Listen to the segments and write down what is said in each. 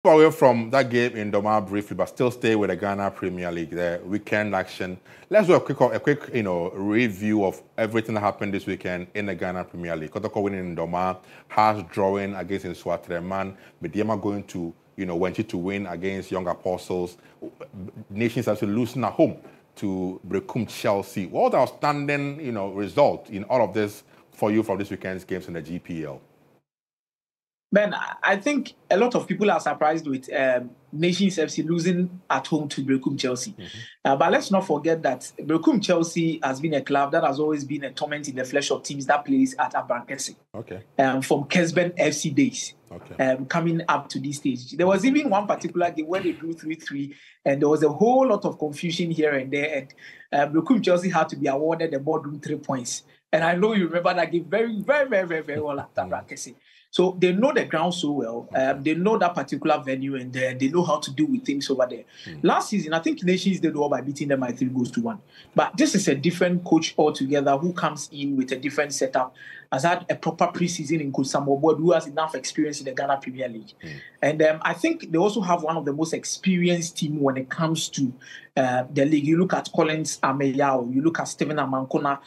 Away from that game in Doma briefly, but still stay with the Ghana Premier League, the weekend action. Let's do a quick, review of everything that happened this weekend in the Ghana Premier League. Kotoko winning in Doma, Hearts drawing against Nswatreman, Bediema going to, Wenchi to win against Young Apostles. Nations actually losing at home to Brekum Chelsea. What outstanding, result in all of this for you from this weekend's games in the GPL? Ben, I think a lot of people are surprised with Nations FC losing at home to Brekum Chelsea. But let's not forget that Brekum Chelsea has been a club that has always been a torment in the flesh of teams that plays at Abrankese. Okay. From Kesben FC days. Okay. Coming up to this stage. There was even one particular game where they drew 3-3, and there was a whole lot of confusion here and there. And Brekum Chelsea had to be awarded the boardroom 3 points. And I know you remember that game very, very, very, very, very well at Abrankese. So they know the ground so well. They know that particular venue, and they know how to deal with things over there. Last season, I think Nations did well by beating them by 3-1. But this is a different coach altogether who comes in with a different setup, has had a proper preseason in Coach Samuel Boyd, who has enough experience in the Ghana Premier League. And I think they also have one of the most experienced team when it comes to the league. You look at Collins Ameyao, you look at Stephen Amankona,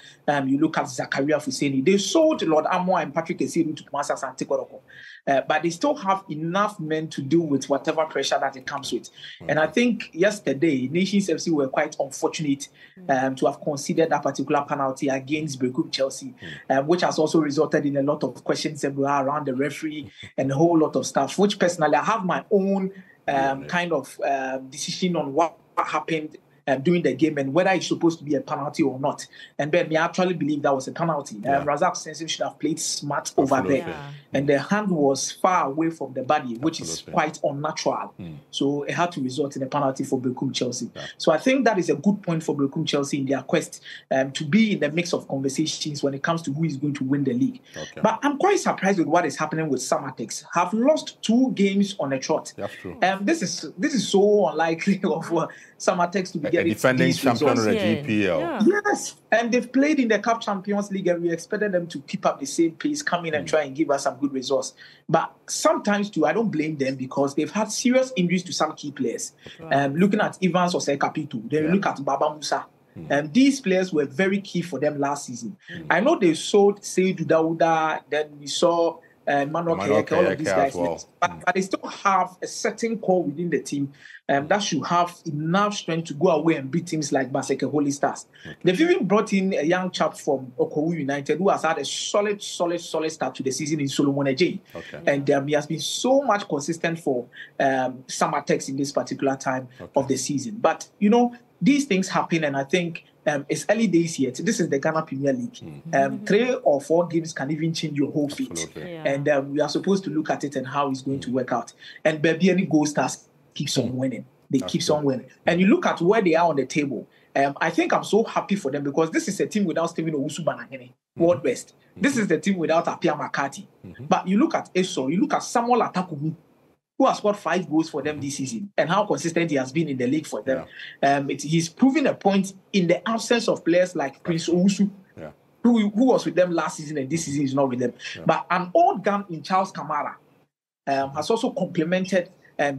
you look at Zakaria Fuseni. They sold Lord Amo and Patrick Esiru to Kumasa Santikoroko. But they still have enough men to deal with whatever pressure that it comes with. And I think yesterday, Nations FC were quite unfortunate to have considered that particular penalty against Brekum Chelsea, which has also resulted in a lot of questions around the referee and a whole lot of stuff, which personally I have my own kind of decision on what happened during the game and whether it's supposed to be a penalty or not. And Ben, I actually believe that was a penalty. Razak Sensim should have played smart over there. And the hand was far away from the body, which is quite unnatural. So it had to result in a penalty for Brekum Chelsea. So I think that is a good point for Brekum Chelsea in their quest to be in the mix of conversations when it comes to who is going to win the league. But I'm quite surprised with what is happening with Samatex. Have lost 2 games on a trot. That's true. This is so unlikely of Samatex to be a defending champion of the GPL. Yes, and they've played in the Cup Champions League, and we expected them to keep up the same pace, come in and try and give us some good results. But sometimes too, I don't blame them because they've had serious injuries to some key players. Looking at Evans or Sekapitu, then look at Baba Musa. These players were very key for them last season. I know they sold Seydou Dauda, then we saw Manuel Keke, all of these guys. But they still have a certain core within the team that should have enough strength to go away and beat teams like Baseke Holy Stars. They've even brought in a young chap from Okowu United who has had a solid start to the season in Solomon Eje. And he has been so much consistent for Samatex in this particular time of the season. But, these things happen, and I think it's early days yet. This is the Ghana Premier League. 3 or 4 games can even change your whole fate. And we are supposed to look at it and how it's going to work out. And Baby any Gold Stars keeps on winning. They keep on winning. And you look at where they are on the table. I think I'm so happy for them because this is a team without Steven Owusu-Banahene, World Best. This is the team without Apia Makati. But you look at Eso, you look at Samuel Atakumu, who has scored 5 goals for them this season, and how consistent he has been in the league for them. He's proving a point in the absence of players like Prince Owusu, who was with them last season and this season is not with them. But an old gun in Charles Kamara has also complemented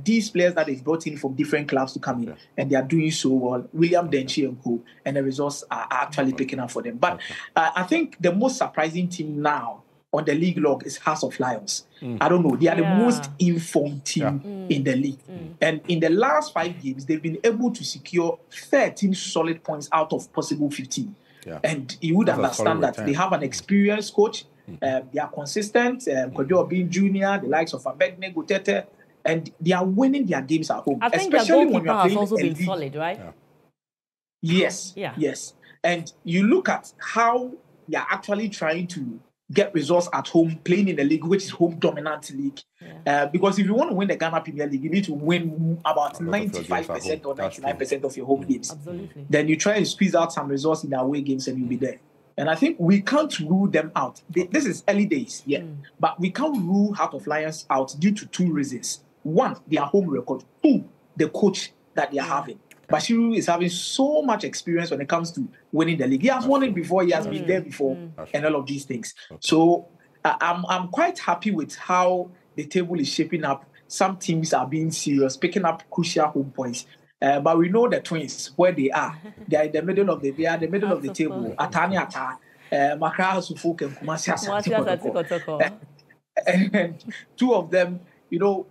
these players that they've brought in from different clubs to come in, and they are doing so well. William Denchi and co, and the results are actually picking up for them. But I think the most surprising team now on the league log is House of Lions. I don't know. They are the most informed team in the league. And in the last 5 games, they've been able to secure 13 solid points out of possible 15. And you would understand that they have an experienced coach. They are consistent. Kojo Obin Jr., the likes of Abednego Tete, and they are winning their games at home. I think their goalkeeper has also been solid, right? Yes. And you look at how they are actually trying to get results at home, playing in the league, which is home dominant league. Because if you want to win the Ghana Premier League, you need to win about 95% or 99% of your home games. Absolutely. Then you try and squeeze out some results in the away games and you'll be there. And I think we can't rule them out. This is early days, but we can't rule Heart of Lions out due to 2 reasons. 1, their home record. 2, the coach that they are having. Bashiru is having so much experience when it comes to winning the league. He has won it before, he has been there before, and all of these things. So I'm quite happy with how the table is shaping up some teams are being serious, picking up crucial home points. But we know the Twins, where they are. They are in the middle of the table. Atani Ata, Makra Sufuk and Kumasi Asante. And two of them, you know,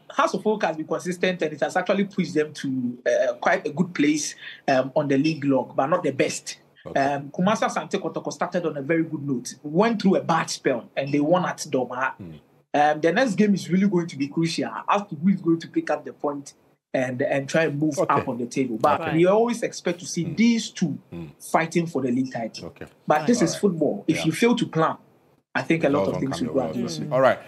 House of Folk has been consistent and it has actually pushed them to quite a good place on the league log, but not the best. Okay. Kumasi Asante Kotoko started on a very good note, went through a bad spell, and they won at Doma. The next game is really going to be crucial as to who is going to pick up the point and try and move up on the table. But we always expect to see these two fighting for the league title. Okay. But this is football. If you fail to plan, I think a lot of things will go. All right.